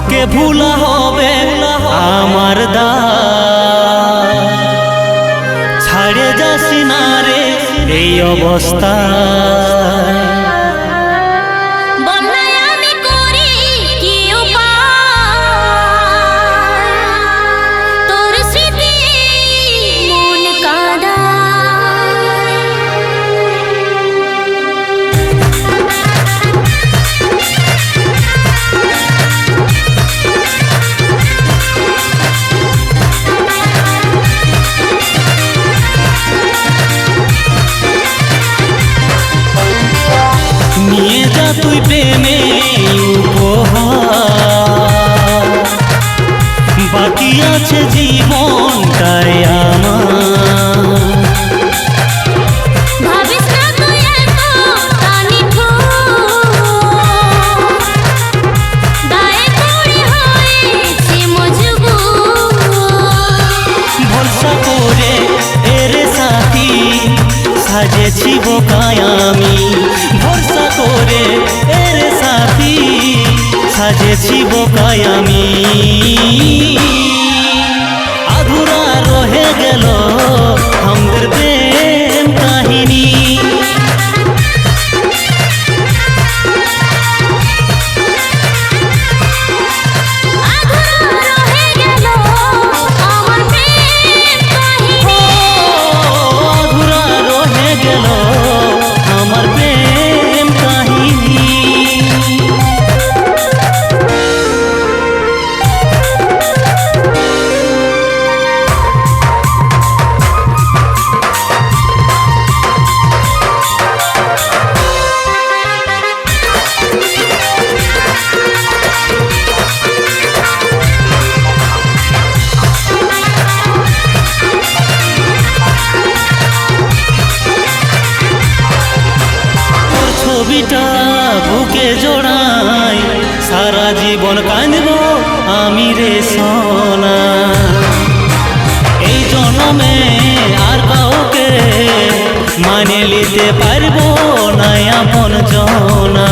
তোকে ভুলা হবে আমার দায়, ছাড়ে যাসি না রে এই অবস্থা। নিয়ে যা তুই প্রেমে উপহার, বাকি আছে জীবনটাই আমার। ভরসা করে এরে সাথী সাজেছি বোকায় আমি, ভরসা করে এরে সাথী সাজেছি বোকায় আমি। আধুরা রহে গেল আমাদের প্রেম কাহিনী। ছবিটা বুকে জড়াই সারা জীবন কাঁদব আমি রে সোনা। এই জন্মে আর কাউকে মানে নিতে পারবো না আপন জনা।